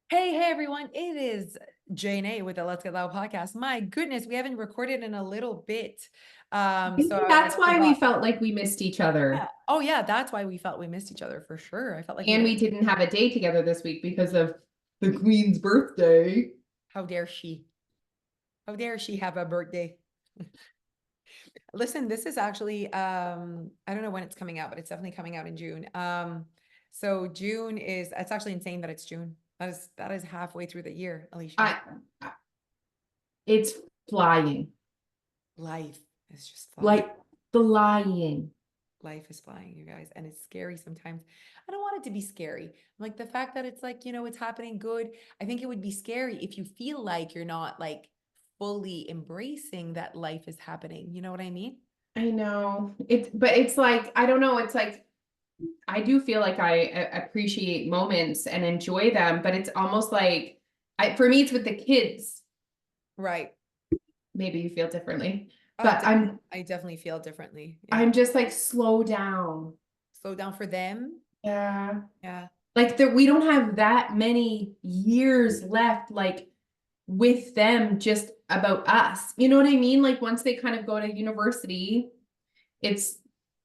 Hey, everyone. It is Jane with the Let's Get Loud podcast. My goodness, we haven't recorded in a little bit. So Maybe I that's why we forgot. felt like we missed each Yeah. other. Oh, yeah, that's why we felt we missed each other for sure. I felt like we And missed. we didn't have a day together this week because of the Queen's birthday. How dare she? How dare she have a birthday? Listen, this is actually I don't know when it's coming out, but it's definitely coming out in June. So June is it's actually insane that it's June. That is halfway through the year, Alicia. I, it's flying, Life is just flying. like flying. Life is flying, you guys, and it's scary sometimes. I don't want it to be scary. Like the fact that it's like, it's happening good. I think it would be scary if you feel like you're not like fully embracing that life is happening. You know what I mean? I know but it's like, I don't know. It's like, I do feel like I appreciate moments and enjoy them, but it's almost like, for me, it's with the kids. Right. Maybe you feel differently, Oh, but I definitely feel differently. Yeah. I'm just like, slow down. Slow down for them. Yeah. Yeah. Like that we don't have that many years left, like with them, just about us. You know what I mean? Like once they kind of go to university, it's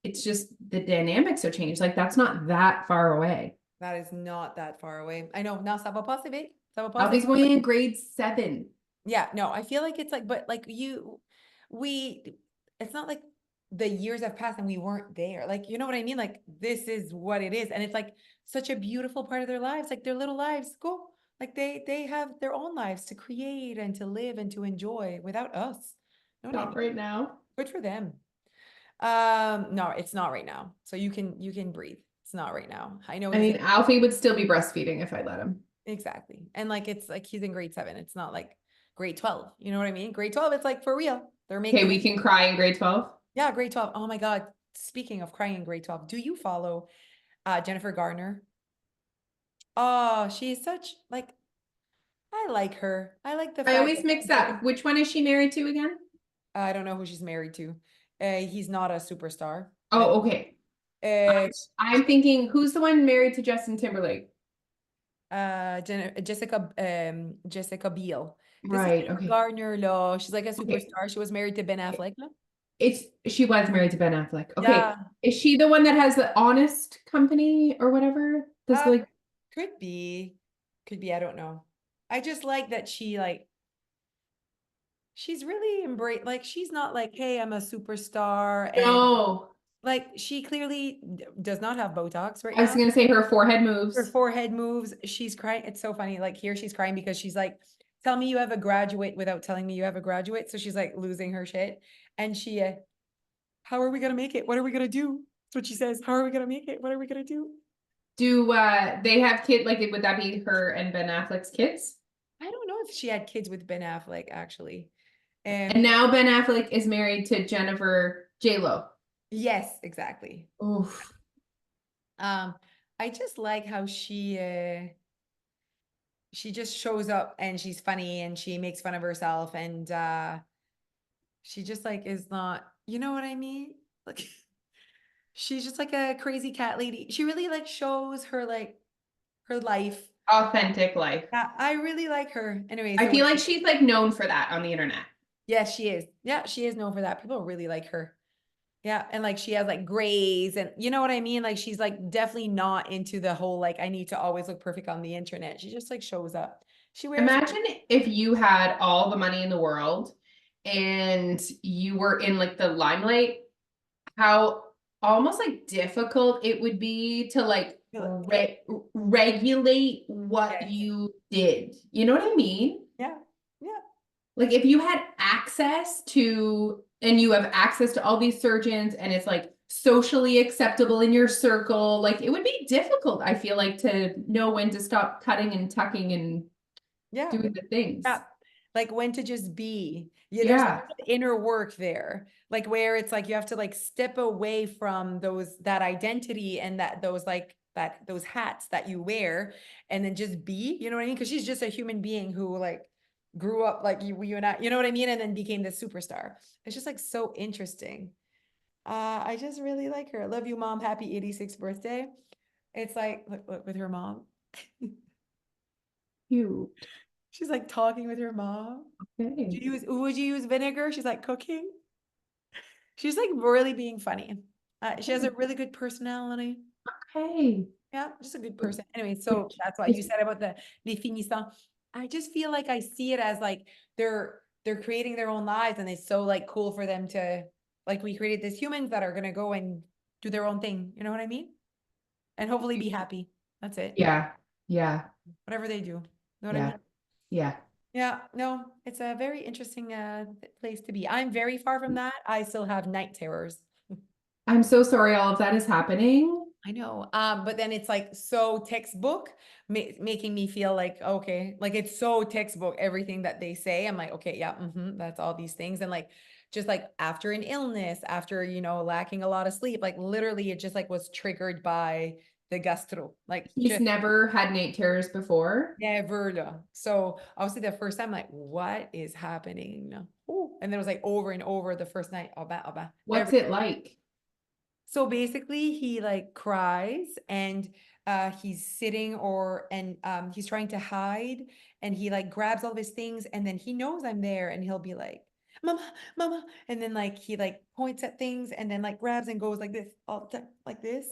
it's just the dynamics are changed. Like that's not that far away. That is not that far away. I know. Now, ça va passer vite. Ça va passer. Alfie's going in grade 7. Yeah, no, I feel like it's like, but like we, it's not like the years have passed and we weren't there. Like, you know what I mean? Like, this is what it is. And it's like such a beautiful part of their lives, like their little lives go. Like they have their own lives to create and to live and to enjoy without us. You know what I Not mean? right now. Good for them. No, it's not right now. So you can breathe. It's not right now. I know I he's mean, in Alfie would still be breastfeeding if I let him. exactly. And like it's like he's in grade 7. It's not like grade 12. You know what I mean? Grade 12, it's like for real. They're Okay, making we can cry in grade 12. yeah, grade 12. Oh my God. Speaking of crying in grade 12, do you follow Jennifer Garner? Oh, she's such like I like her. I like the I fact always that mix she's like up. Which one is she married to again? I don't know who she's married to. He's not a superstar. I Oh, okay. uh, I'm thinking, who's the one married to Justin Timberlake? Jessica Biel. This is Right. Jennifer Okay. Garner law. She's like a Okay. superstar. She was married to Ben Okay. Affleck. No? She was married to Ben Affleck. Okay. Yeah. Is she the one that has the Honest Company or whatever? This Uh, like could be. Could be. I don't know. I just like that she like she's really like she's not like, hey, I'm a superstar and no. like she clearly does not have Botox right I was now. gonna say her forehead Her moves. forehead moves. She's crying. It's so funny. Like here she's crying because she's like, tell me you have a graduate without telling me you have a graduate. So she's like losing her shit. And she how are we gonna make it? What are we gonna do? That's what she says. How are we gonna make it? What are we gonna do? Do they have kid like would that be her and Ben Affleck's kids? I don't know if she had kids with Ben Affleck actually. And now Ben Affleck is married to Jennifer J Lo. Yes, exactly. Oof. Um, I just like how she just shows up and she's funny and she makes fun of herself and she just like is not, you know what I mean? Like she's just like a crazy cat lady. She really like shows her like her life. Authentic life. Yeah, I really like her. Anyway, I so feel like she's like known for that on the internet. yes, she is. Yeah, she is known for that. People really like her. Yeah, and like she has like grays and you know what I mean? Like she's like definitely not into the whole like I need to always look perfect on the internet. She just like shows up. She wears Imagine if you had all the money in the world and you were in like the limelight, how almost like difficult it would be to like regulate what yes. you did. You know what I mean? Yeah. Yeah. Like if you had access to, and you have access to all these surgeons and it's like socially acceptable in your circle, like it would be difficult, I feel like, to know when to stop cutting and tucking and Yeah. doing the things. Yeah. Like when to just be. Yeah, there's Yeah. inner work there. Like where it's like you have to like step away from that identity and those like that those hats that you wear and then just be, you know what I mean? Because she's just a human being who like grew up like you and I, you know what I mean? And then became this superstar. It's just like so interesting. I just really like her. I love you, mom. Happy 86th birthday. It's like look with her mom. cute. She's like talking with her mom. Okay. Would you use vinegar? She's like cooking. She's like really being funny. She has a really good personality. Okay. Yeah, just a good person. Anyway, so It's, that's why you it's said about the les finissants. I just feel like I see it as like they're creating their own lives and it's so like cool for them to like we created these humans that are gonna go and do their own thing. You know what I mean? And hopefully be happy. That's it. yeah. Yeah. Whatever they do. You know what I Yeah. mean? Yeah. Yeah, no, it's a very interesting place to be. I'm very far from that. I still have night terrors. I'm so sorry all of that is happening. I know. But then it's like so textbook, making me feel like, okay, like it's so textbook, everything that they say. I'm like, okay, yeah, that's all these things. And like, just like after an illness, after, lacking a lot of sleep, like literally it just like was triggered by the gastro, like He's just never had night terrors before. never. So obviously the first time, like, what is happening? Ooh. And then it was like over and over the first night, What's it like? so basically he like cries and he's sitting he's trying to hide and he like grabs all of his things and then he knows I'm there and he'll be like, Mama, Mama. And then like he like points at things and then like grabs and goes like this all the time, like this.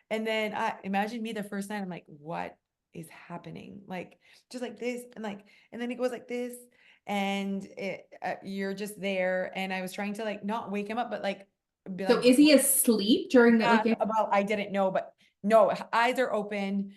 And then I imagine me the first night, I'm like, what is happening? Like just like this and then it goes like this you're just there. And I was trying to like not wake him up, but like be So like, is he asleep during the yeah, like if well, I didn't know, but no, eyes are open,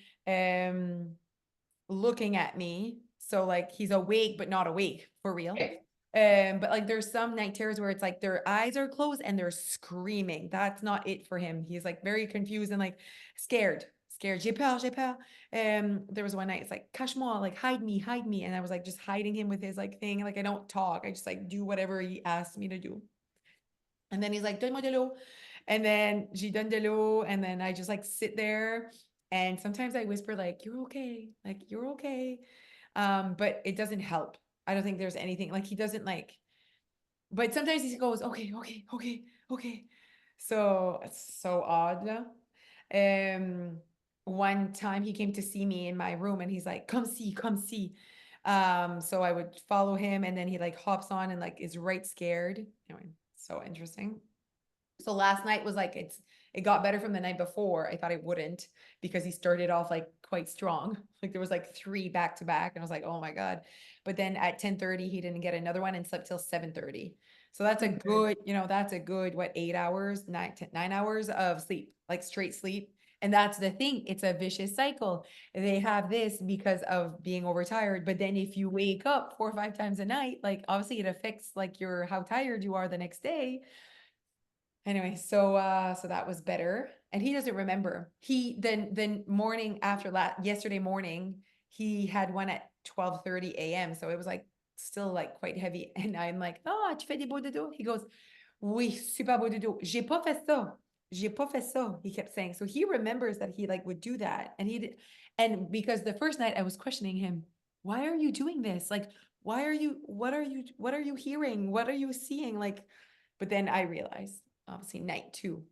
looking at me. So like he's awake, but not awake for real. okay. But like there's some night terrors where it's like their eyes are closed and they're screaming. That's not it for him. He's like very confused and like scared. Scared. J'ai peur, j'ai peur. There was one night, it's like, cache-moi, like hide me, hide me. And I was like just hiding him with his like thing. Like I don't talk. I just like do whatever he asked me to do. And then he's like, donne-moi de l'eau. And then j'y donne de l'eau. And then I just like sit there. And sometimes I whisper, like, you're okay. Like, you're okay. But it doesn't help. I don't think there's anything like he doesn't like, but sometimes he goes, okay, okay, okay, okay. So it's so odd. Um, One time he came to see me in my room and he's like, come see, come see. So I would follow him and then he like hops on and like is right scared. Anyway, so interesting. So last night was like it got better from the night before. I thought it wouldn't because he started off like quite strong. Like there was like 3 back to back and I was like, "Oh my God." But then at 10:30 he didn't get another one and slept till 7:30. So that's a Okay. good, that's a good what 8 hours, 9 hours of sleep, like straight sleep. And that's the thing, it's a vicious cycle. They have this because of being overtired, but then if you wake up 4 or 5 times a night, like obviously it affects like your how tired you are the next day. Anyway, so that was better. And he doesn't remember. He then morning after yesterday morning, he had one at 12:30 a.m. So it was like still like quite heavy. And I'm like, oh, tu fais des beaux dodo? He goes, oui, super beau dodo. J'ai pas fait ça. J'ai pas fait ça. He kept saying. So he remembers that he like would do that. And he did, and because the first night I was questioning him, why are you doing this? Like, what are you hearing? What are you seeing? Like, but then I realized obviously night 2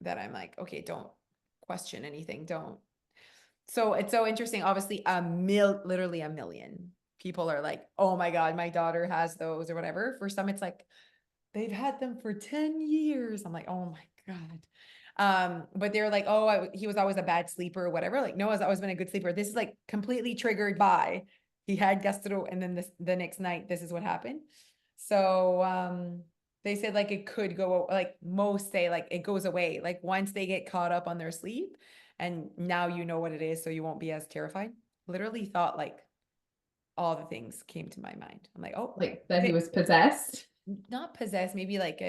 that I'm like, okay, don't question anything. Don't. So it's so interesting. Obviously, literally a million people are like, oh my God, my daughter has those or whatever. For some, it's like they've had them for 10 years. I'm like, oh my God. But they're like, oh, he was always a bad sleeper or whatever. Like, Noah's always been a good sleeper. This is like completely triggered by he had gastro and then the next night, this is what happened. So they said like it could go like most say like it goes away like once they get caught up on their sleep and now you know what it is so you won't be as terrified. Literally thought like all the things came to my mind. I'm like, oh, Like that he okay, was possessed. not possessed, maybe like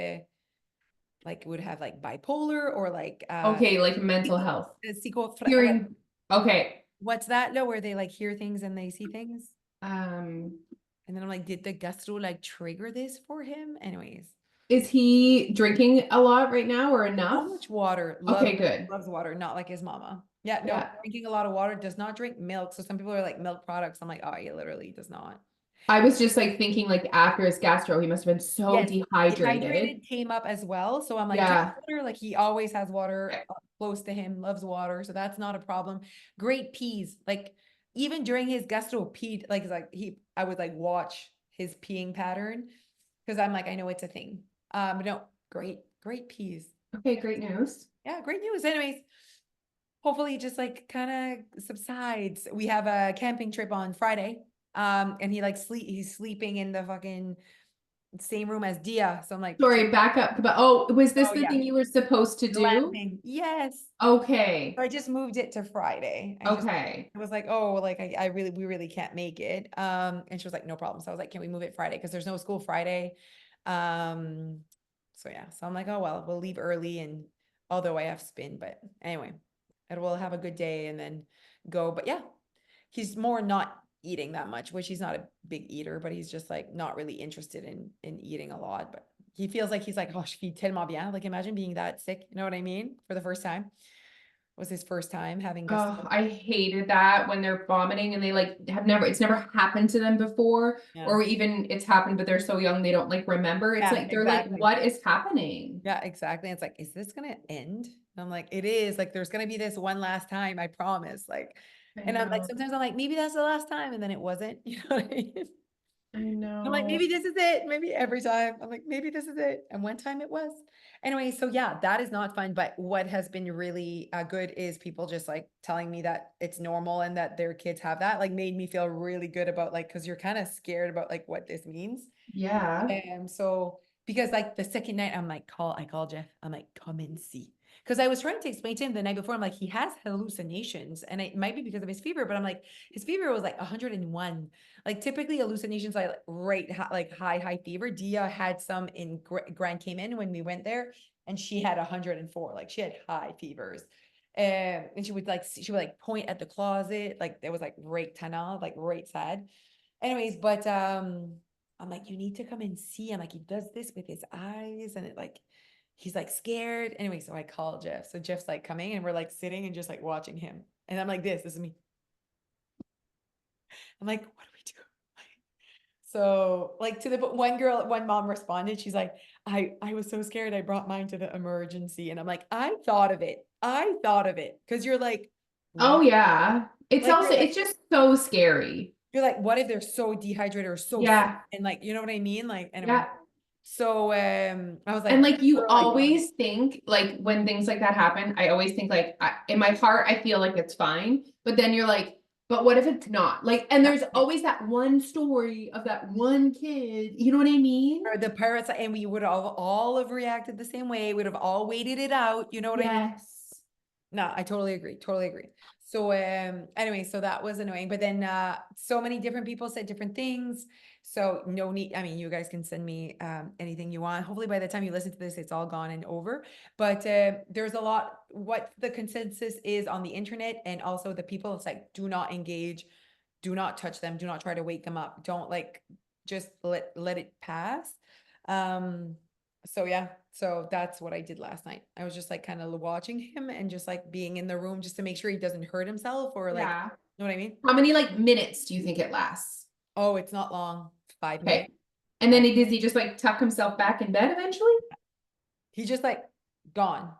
would have like bipolar or like Okay, like mental health. like Hearing. Okay. what's that though where they like hear things and they see things. Um, And then I'm like, did the gastro like trigger this for him? Anyways, is he drinking a lot right now or so enough? much water. Okay, good. Loves water, not like his mama. Yeah, no, Yeah. drinking a lot of water, does not drink milk. So some people are like milk products. I'm like, oh, he literally does not. I was just like thinking like after his gastro, he must have been so Yes, dehydrated. dehydrated came up as well. So I'm like, drink Yeah. water. Like he always has water Okay. close to him, loves water. So that's not a problem. Great peas. Like even during his gastro pee, like I would like watch his peeing pattern because I'm like, I know it's a thing. No, great peas. Okay, great news. Yeah, great news. Anyways, hopefully it just like kind of subsides. We have a camping trip on Friday. And he's sleeping in the fucking same room as Dia. So I'm like, Sorry, back up. But oh, was this oh the yeah, thing you were supposed to do? glamping. Yes. So Okay. I just moved it to Friday. Okay. I was like, oh, like we really can't make it. And she was like, no problem. So I was like, can we move it Friday? Because there's no school Friday. Um, so yeah. So I'm like, oh well, we'll leave early and although I have spin, but anyway, and we'll have a good day and then go. But yeah, he's more not eating that much, which he's not a big eater, but he's just like not really interested in eating a lot. But he feels like he's like, oh, je vis tellement bien. Like imagine being that sick. You know what I mean? For the first time. Was his first time having Oh, gastro. I hated that when they're vomiting and they like have never, it's never happened to them before, Yeah. or even it's happened, but they're so young they don't like remember. It's Yeah, like they're like, exactly. what is happening? Yeah, exactly. It's like, is this gonna end? And I'm like, it is. Like, there's gonna be this one last time, I promise. Like, I and I'm like, know. sometimes I'm like, maybe that's the last time, and then it wasn't. You know what I mean? I I'm like, know. maybe this is it. Maybe every time. I'm like, maybe this is it. And one time it was. Anyway, so yeah, that is not fun. But what has been really good is people just like telling me that it's normal and that their kids have that, like made me feel really good about like, because you're kind of scared about like what this means. Yeah. So because like the second night, I call Jeff. I'm like, come and see. Because I was trying to explain to him the night before, I'm like, he has hallucinations, and it might be because of his fever, but I'm like, his fever was like 101. Like typically hallucinations are like like high fever. Dia had some in Grand came in when we went there, and she had 104. Like she had high fevers. And she would like point at the closet, like there was like right tunnel, like right sad. Anyways, but I'm like, you need to come and see. I'm like, he does this with his eyes, and it like he's like scared. Anyway, so I call Jeff. So Jeff's like coming and we're like sitting and just like watching him. And I'm like, this is me. I'm like, what do we do? So like to the one mom responded, she's like, I was so scared I brought mine to the emergency. And I'm like, I thought of it. I thought of it. Cause you're like, Oh what? yeah. It's Like also, it's just so scary. you're like, what if they're so dehydrated or so sick? Yeah. And like, you know what I mean? Like, anyway. Yeah. So I was And like, like you literally thought of it. always think like when things like that happen, I always think like in my heart I feel like it's fine, but then you're like, but what if it's not? Like, and Yeah. there's always that one story of that one kid. You know what I mean? Or the pirates, and we would all have reacted the same way. We'd have all waited it out. You know what I mean? Yes. No, I totally agree. Totally agree. So anyway, so that was annoying. But then so many different people said different things. So no need, I mean, you guys can send me anything you want. Hopefully by the time you listen to this, it's all gone and over. But there's a lot what the consensus is on the internet, and also the people, it's like do not engage, do not touch them, do not try to wake them up. Don't like just let it pass. Um so yeah, so that's what I did last night. I was just like kind of watching him and just like being in the room just to make sure he doesn't hurt himself or like, Yeah. know what I mean? How many like minutes do you think it lasts? Oh, it's not long. 5 minutes. Okay. And then Five. does he just like tuck himself back in bed eventually? He just like gone.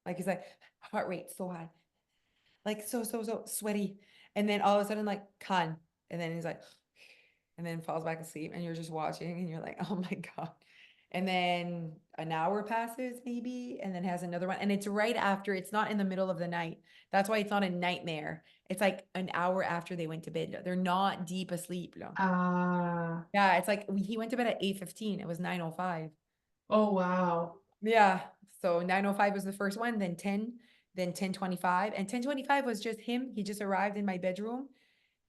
Like he's like heart rate so high, like so sweaty, and then all of a sudden like con, and then he's like, and then falls back asleep, and you're just watching, and you're like, oh my god. And then an hour passes maybe, and then has another one, and it's right after. It's not in the middle of the night. That's why it's not a nightmare. It's like an hour after they went to bed. They're not deep asleep. No. Ah, Yeah, it's like he went to bed at 8:15. It was 9:05. oh wow. Yeah. So 9:05 was the first one, then 10, then 10:25. And 10:25 was just him. He just arrived in my bedroom.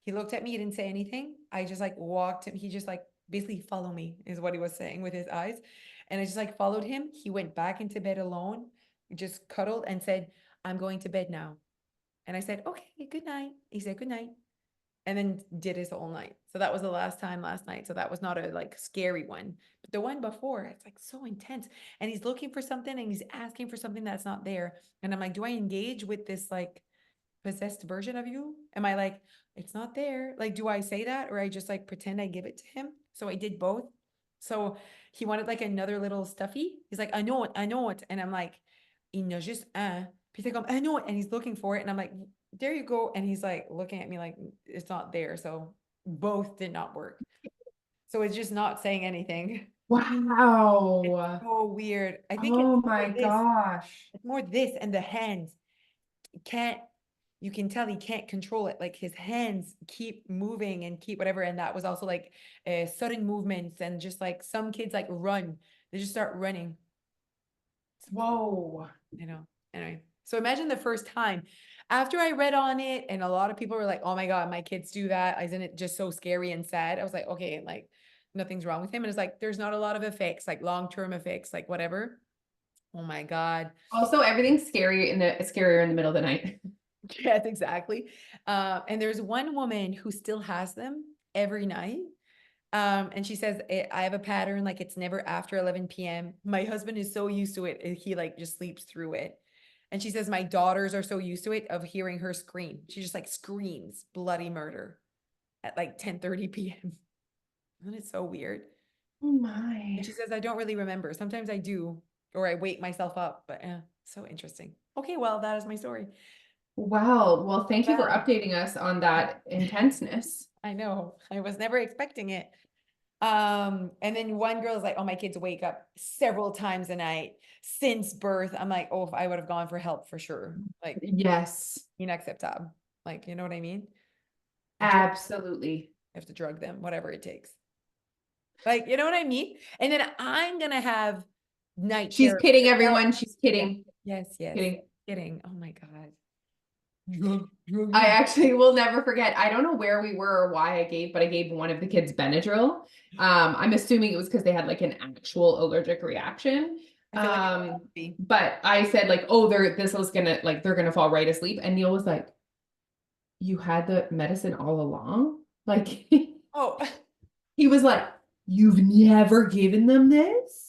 He looked at me, he didn't say anything. I just like walked him. He just like basically follow me is what he was saying with his eyes. And I just like followed him. He went back into bed alone, just cuddled and said, I'm going to bed now. And I said, okay, good night. He said, good night. And then did his whole night. So that was the last time last night. So that was not a like scary one. But the one before, it's like so intense. And he's looking for something and he's asking for something that's not there. And I'm like, do I engage with this like possessed version of you? Am I like, it's not there? Like, do I say that or I just like pretend I give it to him? So I did both. So he wanted like another little stuffy. He's like, I know it. And I'm like, il n'a juste un. Puis he's like, I know it. And he's looking for it. And I'm like, there you go. And he's like looking at me like it's not there. So both did not work. So it's just not saying anything. It's Wow. so weird. I think it's Oh more my this. gosh. It's more this and the hands can't, you can tell he can't control it. Like his hands keep moving and keep whatever. And that was also like sudden movements and just like some kids like run. They just start running. Whoa. You know, anyway. So imagine the first time after I read on it, and a lot of people were like, oh my God, my kids do that. Isn't it just so scary and sad? I was like, okay, like nothing's wrong with him. And it's like, there's not a lot of effects, like long-term effects, like whatever. Oh my God. Also, everything's scarier in the middle of the night. Yes, exactly. And there's one woman who still has them every night. And she says, I have a pattern, like it's never after 11 p.m. My husband is so used to it, he like just sleeps through it. And she says, my daughters are so used to it of hearing her scream. She just like screams bloody murder at like 10:30 p.m. And it's so weird. Oh my. And she says, I don't really remember. Sometimes I do, or I wake myself up, but yeah, so interesting. Okay, well, that is my story. Wow. Well, thank you for Well, updating us on that intenseness. I know. I was never expecting it. And then one girl is like, oh, my kids wake up several times a night since birth. I'm like, oh, if I would have gone for help for sure. Like, Yes, inacceptable. Like, you know what I mean? Drug, absolutely. have to drug them, whatever it takes. Like, you know what I mean? And then I'm gonna have night She's terror. kidding Oh, everyone. She's yeah. kidding. Yes, yes. Kidding. Kidding. Oh my God. Drug I me. actually will never forget. I don't know where we were or why I gave, but I gave one of the kids Benadryl. I'm assuming it was because they had like an actual allergic reaction. I feel like it would be. But I said like, oh, this was gonna like they're gonna fall right asleep. And Neil was like, you had the medicine all along? Like Oh, he was like, you've never given them this?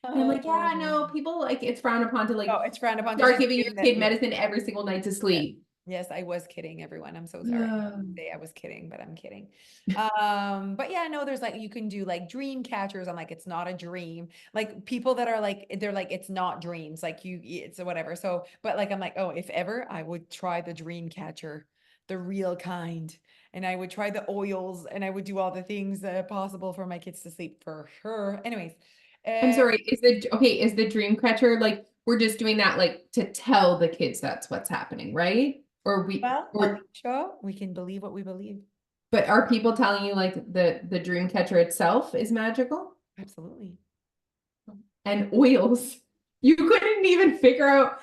And I'm like, yeah, no, um, people like it's frowned upon to no, like it's frowned upon to start just giving give your them. kid Yes, medicine every single night to yes. sleep. Yes, I was kidding, everyone. I'm so sorry. Um, Say I was kidding, but I'm kidding. But yeah, no, there's like you can do like dream catchers. I'm like, it's not a dream. Like people that are like, they're like, it's not dreams. Like it's whatever. So, but like I'm like, oh, if ever I would try the dream catcher, the real kind. And I would try the oils and I would do all the things possible for my kids to sleep for sure. Anyways, I'm uh, sorry, is the dream catcher like we're just doing that like to tell the kids that's what's happening, right? well, Alicia, we can believe what we believe. But are people telling you like the dream catcher itself is magical? Absolutely. And oils. You couldn't even figure out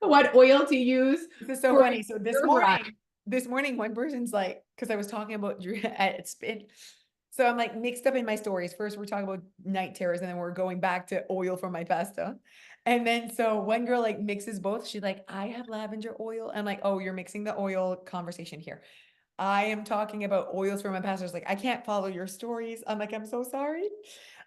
what oil to use This is so for funny. So your brush. this morning, one person's like, because I was talking about at spin. So I'm like mixed up in my stories. First, we're talking about night terrors, and then we're going back to oil for my pasta. And then so one girl like mixes both. She's like, I have lavender oil. I'm like, oh, you're mixing the oil conversation here. I am talking about oils for my pasta. It's like, I can't follow your stories. I'm like, I'm so sorry.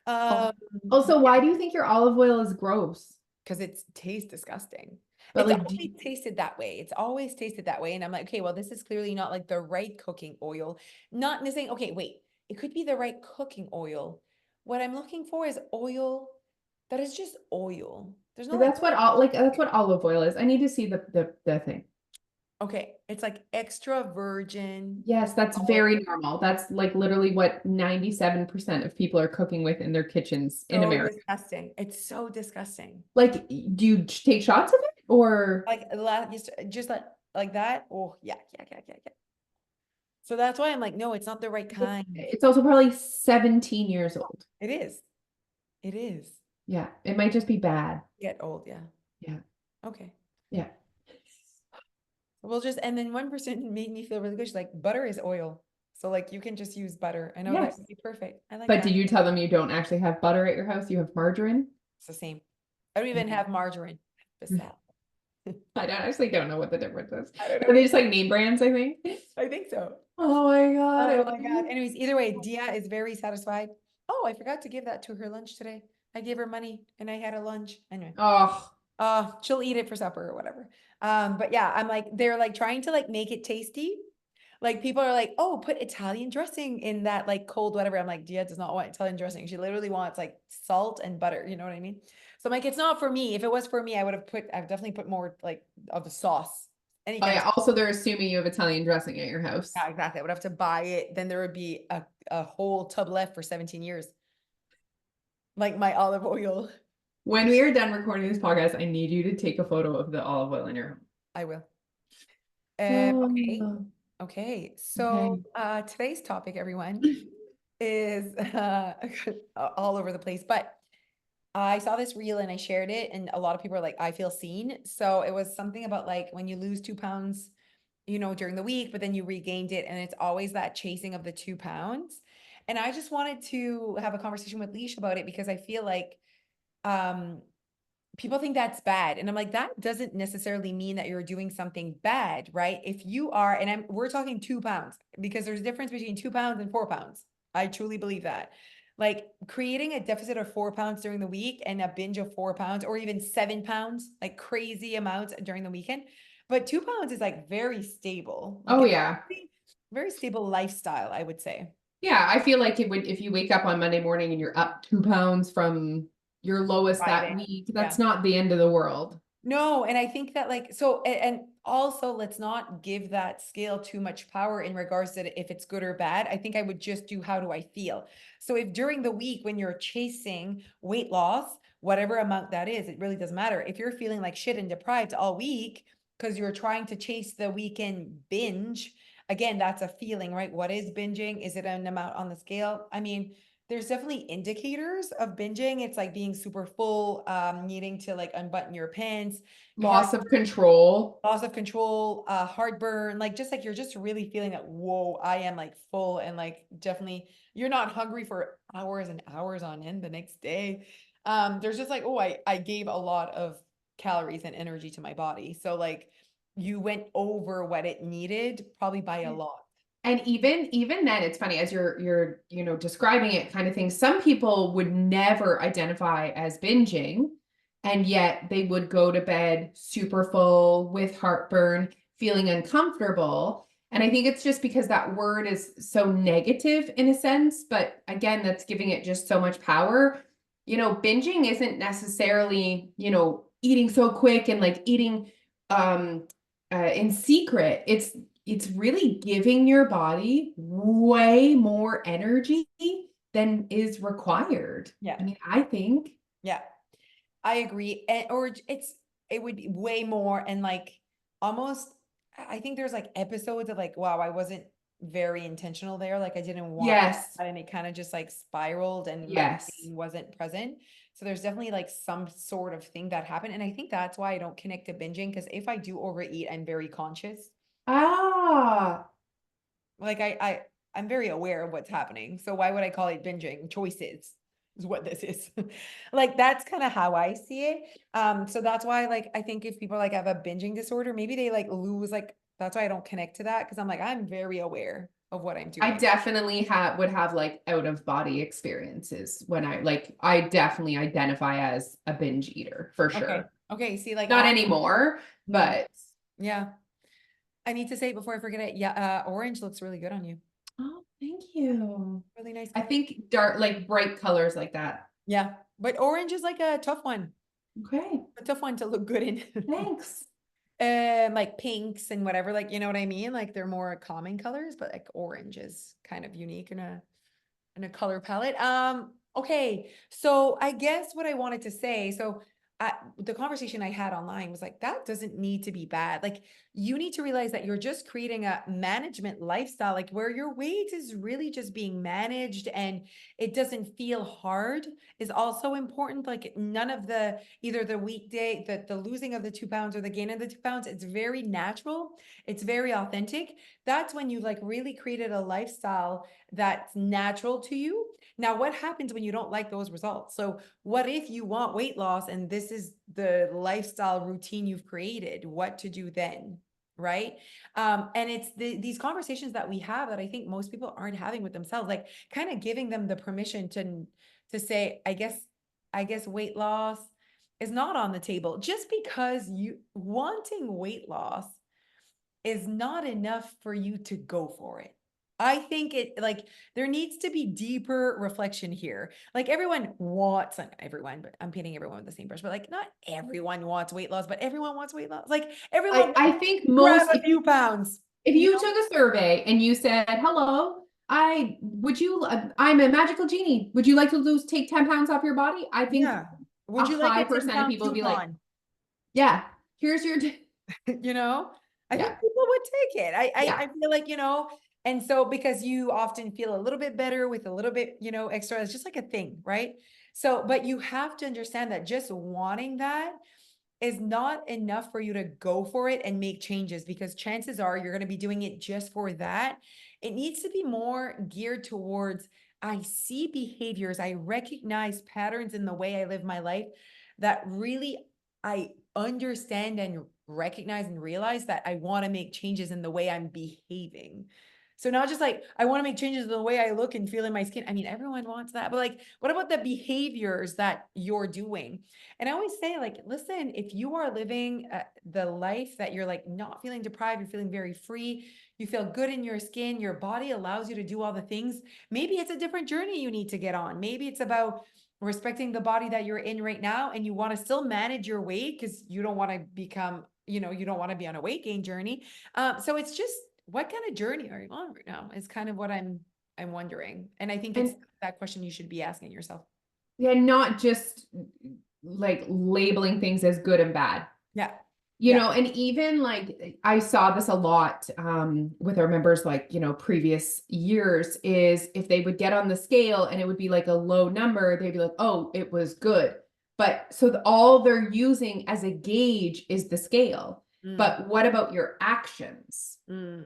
Oh. Um, Also, why do you think your olive oil is gross? because it tastes disgusting. But It's like, always tasted that way. It's always tasted that way. And I'm like, okay, well, this is clearly not like the right cooking oil. Not saying, okay, wait, it could be the right cooking oil. What I'm looking for is oil that is just oil. There's no like, that's what olive oil is. I need to see the thing. okay, it's like extra virgin. Yes, that's Olive. very normal. That's like literally what 97% of people are cooking with in their kitchens in So America. disgusting. It's so disgusting. Like, do you take shots of it or Like just like that. Oh, yeah, yeah, yeah, yeah, yeah. So that's why I'm like, no, it's not the right kind. it's also probably 17 years old. It is. It is. Yeah, it might just be bad. Get old, yeah. Yeah, Okay. yeah. We'll just, and then one person made me feel really good. She's like, butter is oil. So like you can just use butter. I know that Yes. would be perfect. I like But that. did you tell them you don't actually have butter at your house? You have margarine? It's the same. I don't even have margarine. Besides, I don't know what the difference is. I don't Are know. they just like name brands, I think? I think so. Oh my God. Oh my God. Anyways, either way, Dia is very satisfied. Oh, I forgot to give that to her lunch today. I gave her money and I had a lunch. Anyway. Oh, She'll eat it for supper or whatever. But yeah, I'm like, they're like trying to like make it tasty. Like people are like, oh, put Italian dressing in that like cold whatever. I'm like, Dia does not want Italian dressing. She literally wants like salt and butter. You know what I mean? So I'm like, it's not for me. If it was for me, I've definitely put more like of the sauce. any Oh kind of, yeah. Also, they're assuming you have Italian dressing at your house. yeah, exactly. I would have to buy it. Then there would be a whole tub left for 17 years. Like my olive oil. When we are done recording this podcast, I need you to take a photo of the olive oil in your I will. Okay. home. Okay. Oh, So okay. today's topic, everyone, is all over the place, but I saw this reel and I shared it, and a lot of people are like, I feel seen. So it was something about like when you lose 2 pounds, during the week, but then you regained it, and it's always that chasing of the 2 pounds. And I just wanted to have a conversation with Leash about it because I feel like um people think that's bad. And I'm like, that doesn't necessarily mean that you're doing something bad, right? If you are, and we're talking 2 pounds because there's a difference between 2 pounds and 4 pounds. I truly believe that. Like creating a deficit of 4 pounds during the week and a binge of 4 pounds or even 7 pounds, like crazy amounts during the weekend. But 2 pounds is like very stable. Like Oh it's yeah. very, very stable lifestyle, I would say. Yeah, I feel like it would if you wake up on Monday morning and you're up 2 pounds from your lowest that Friday. week, Yeah. that's not the end of the world. No, and I think that like so and also let's not give that scale too much power in regards to if it's good or bad. I think I would just do how do I feel. So if during the week when you're chasing weight loss, whatever amount that is, it really doesn't matter. If you're feeling like shit and deprived all week because you're trying to chase the weekend binge, again, that's a feeling, right? What is binging? Is it an amount on the scale? I mean, there's definitely indicators of binging. It's like being super full, needing to like unbutton your pants, Loss of control. loss of control, heartburn, like just like you're just really feeling that, whoa, I am like full and like definitely you're not hungry for hours and hours on end the next day. There's just like, oh, I gave a lot of calories and energy to my body. So like you went over what it needed, probably by a lot. And even then, it's funny as you're describing it kind of thing. Some people would never identify as binging, and yet they would go to bed super full with heartburn, feeling uncomfortable. And I think it's just because that word is so negative in a sense, but again, that's giving it just so much power. Binging isn't necessarily, eating so quick and like eating in secret. It's really giving your body way more energy than is required. Yeah. I mean, I think. Yeah. I agree. And or it would be way more and like almost I think there's like episodes of like, wow, I wasn't very intentional there. Like I didn't want Yes. that and it kind of just like spiraled and my Yes. brain wasn't present. So there's definitely like some sort of thing that happened. And I think that's why I don't connect to binging because if I do overeat, I'm very conscious. Ah, Like I'm very aware of what's happening. So why would I call it binging? Choices is what this is. Like that's kind of how I see it. So that's why like I think if people like have a binging disorder, maybe they like lose like that's why I don't connect to that because I'm like I'm very aware of what I'm I doing. definitely would have like out of body experiences when I definitely identify as a binge eater for Okay. sure. Okay. See, like Not I anymore, no. but Yeah. I need to say it before I forget it. Yeah, orange looks really good on you. oh, thank you. Really nice I color. think dark, like bright colors like that. Yeah. But orange is like Okay, a tough one to look good in. thanks. Like pinks and whatever, like you know what I mean? Like they're more common colors, but like orange is kind of unique in a color palette. Okay, so I guess what I wanted to say, so the conversation I had online was like that doesn't need to be bad. Like you need to realize that you're just creating a management lifestyle, like where your weight is really just being managed and it doesn't feel hard is also important. Like none of the either the weekday, the losing of the 2 pounds or the gain of the 2 pounds, it's very natural, it's very authentic. That's when you like really created a lifestyle that's natural to you. Now, what happens when you don't like those results? So, what if you want weight loss and this is the lifestyle routine you've created? What to do then? Right. And it's these conversations that we have that I think most people aren't having with themselves, like kind of giving them the permission to say, I guess weight loss is not on the table just because you wanting weight loss is not enough for you to go for it. I think it like there needs to be deeper reflection here. Like everyone wants, not everyone, but I'm painting everyone with the same brush, but like not everyone wants weight loss, but everyone wants weight loss. Like everyone I wants think to grab most, a few pounds, if you you know? took a survey and you said, hello, I'm a magical genie. Would you like to take 10 pounds off your body? I think Yeah. a Would you like high a 10 percent of pound people would be like, coupon? yeah, here's your, You know, I yeah, think people would take it. I yeah. feel like, and so because you often feel a little bit better with a little bit, extra, it's just like a thing, right? So, but you have to understand that just wanting that is not enough for you to go for it and make changes because chances are you're going to be doing it just for that. It needs to be more geared towards I see behaviors, I recognize patterns in the way I live my life that really I understand and recognize and realize that I want to make changes in the way I'm behaving. So not just like I want to make changes in the way I look and feel in my skin. I mean, everyone wants that, but like, what about the behaviors that you're doing? And I always say, like, listen, if you are living the life that you're like not feeling deprived, you're feeling very free, you feel good in your skin, your body allows you to do all the things. Maybe it's a different journey you need to get on. Maybe it's about respecting the body that you're in right now and you want to still manage your weight because you don't want to become, you don't want to be on a weight gain journey. So it's just what kind of journey are you on right now is kind of what I'm wondering. And I think it's And that question you should be asking yourself. yeah, not just like labeling things as good and bad. Yeah. You Yeah. know, and even like I saw this a lot with our members, like, previous years, is if they would get on the scale and it would be like a low number, they'd be like, oh, it was good. But so all they're using as a gauge is the scale. Mm, But what about your actions? mm.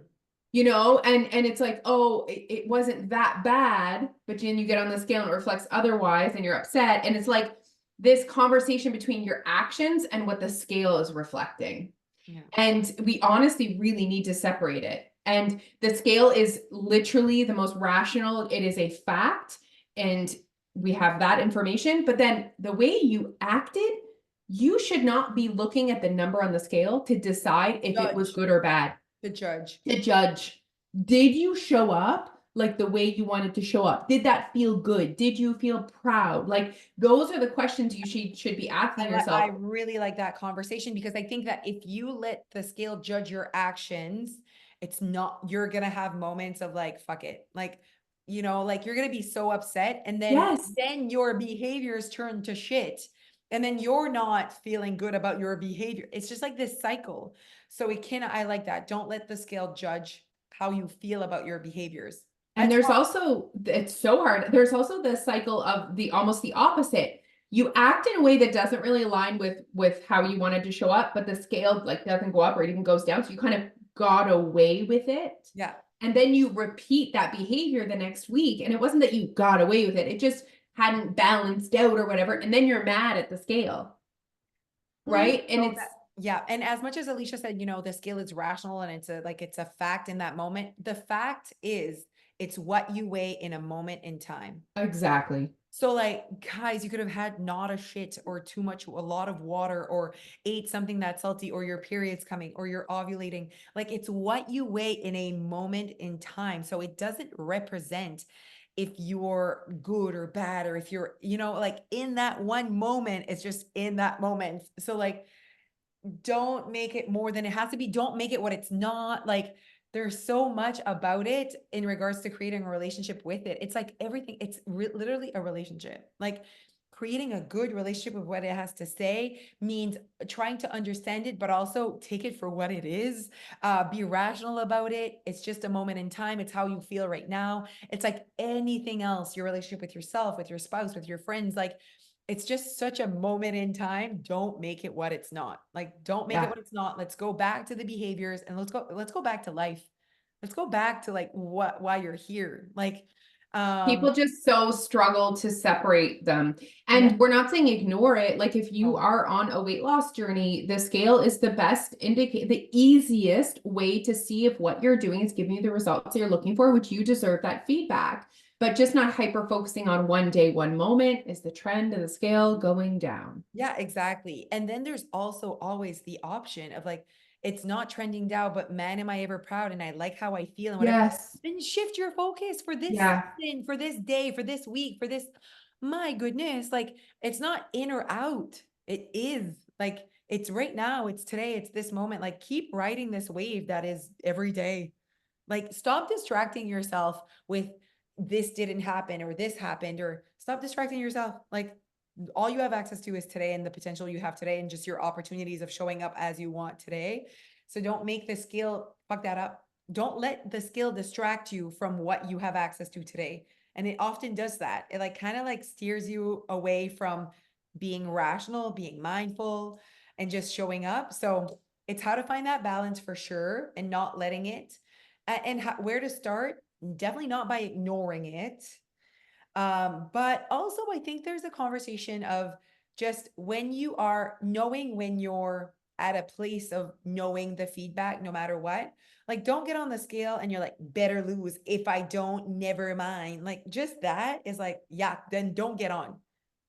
And it's like, oh, it wasn't that bad, but then you get on the scale and it reflects otherwise and you're upset. And it's like this conversation between your actions and what the scale is reflecting. Yeah. And we honestly really need to separate it. And the scale is literally the most rational, it is a fact. And we have that information. But then the way you acted, you should not be looking at the number on the scale to decide if it was Judge. good or bad. The judge. To judge, did you show up like the way you wanted to show up? Did that feel good? Did you feel proud? Like those are the questions you should be asking I yourself. really like that conversation because I think that if you let the scale judge your actions, it's not, you're gonna have moments of like, fuck it. Like, like you're gonna be so upset and Yes. then your behaviors turn to shit. And then you're not feeling good about your behavior. It's just like this cycle. So I like that. Don't let the scale judge how you feel about your behaviors. And That's there's also, it's so hard. There's also the cycle of the almost the opposite. You act in a way that doesn't really align with how you wanted to show up, but the scale like doesn't go up or it even goes down. So you kind of got away with it. yeah. And then you repeat that behavior the next week. And it wasn't that you got away with it. It just hadn't balanced out or whatever. And then you're mad at the scale. Right. And No, it's yeah. And as much as Alicia said, the scale is rational and it's a fact in that moment. The fact is it's what you weigh in a moment in time. exactly. So like, guys, you could have had not a shit or too much, a lot of water or ate something that's salty or your period's coming or you're ovulating. Like it's what you weigh in a moment in time. So it doesn't represent if you're good or bad or if you're, like in that one moment, it's just in that moment. So like, don't make it more than it has to be. Don't make it what it's not. Like there's so much about it in regards to creating a relationship with it. It's like everything, it's literally a relationship. Like creating a good relationship with what it has to say means trying to understand it, but also take it for what it is. Be rational about it. It's just a moment in time. It's how you feel right now. It's like anything else, your relationship with yourself, with your spouse, with your friends, like it's just such a moment in time. Don't make it what it's not. Like, don't make it Yeah. what it's not. Let's go back to the behaviors and let's go back to life. Let's go back to like why you're here. Like, People just so struggle to separate them. yeah, And we're not saying ignore it. Like if you no, are on a weight loss journey, the scale is the best indicate the easiest way to see if what you're doing is giving you the results you're looking for, which you deserve that feedback. But just not hyper focusing on one day, one moment is the trend of the scale going down. yeah, exactly. And then there's also always the option of like, it's not trending down, but man, am I ever proud and I like how I feel and whatever. Yes. Then shift your focus for this Yeah. season, for this day, for this week, for this. My goodness, like it's not in or out. It is like it's right now, it's today, it's this moment. Like keep riding this wave that is every day. Like, stop distracting yourself with this didn't happen or this happened, or stop distracting yourself. Like, all you have access to is today and the potential you have today and just your opportunities of showing up as you want today. So don't make the skill fuck that up. Don't let the skill distract you from what you have access to today. And it often does that. It like kind of like steers you away from being rational, being mindful, and just showing up. So it's how to find that balance for sure and not letting it and how, where to start. Definitely not by ignoring it, but also I think there's a conversation of just when you are knowing when you're at a place of knowing the feedback no matter what. Like don't get on the scale and you're like better lose, if I don't never mind. Like just that is like yeah, then don't get on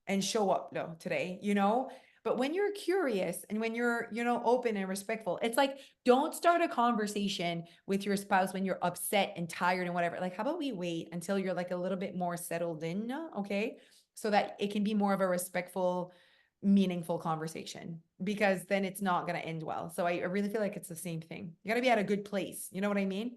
and show up though today, you know? But when you're curious and when you're, you know, open and respectful, it's like don't start a conversation with your spouse when you're upset and tired and whatever. Like, how about we wait until you're like a little bit more settled in, okay? So that it can be more of a respectful, meaningful conversation because then it's not going to end well. So I really feel like it's the same thing. You got to be at a good place. You know what I mean?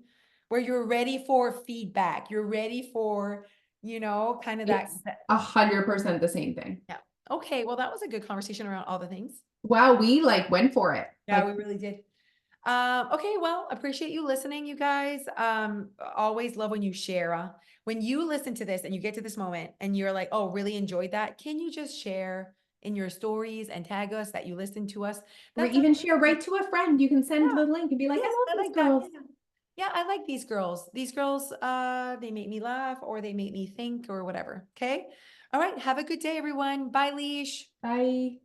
Where you're ready for feedback. You're ready for, you know, kind of It's that 100% the same thing. yeah. Okay, well, that was a good conversation around all the things. Wow, we like went for it. Yeah, we Like really did. Okay, well, appreciate you listening, you guys. Always love when you share. When you listen to this and you get to this moment and you're like, oh, really enjoyed that. Can you just share in your stories and tag us that you listened to us? or That's even share amazing. right to a friend. You can send Yeah. the link and be like, I Yes, love I these like that. girls. Yeah. Yeah, I like these girls. These girls, they make me laugh or they make me think or whatever. Okay. All right. Have a good day, everyone. Bye, Leash. Bye.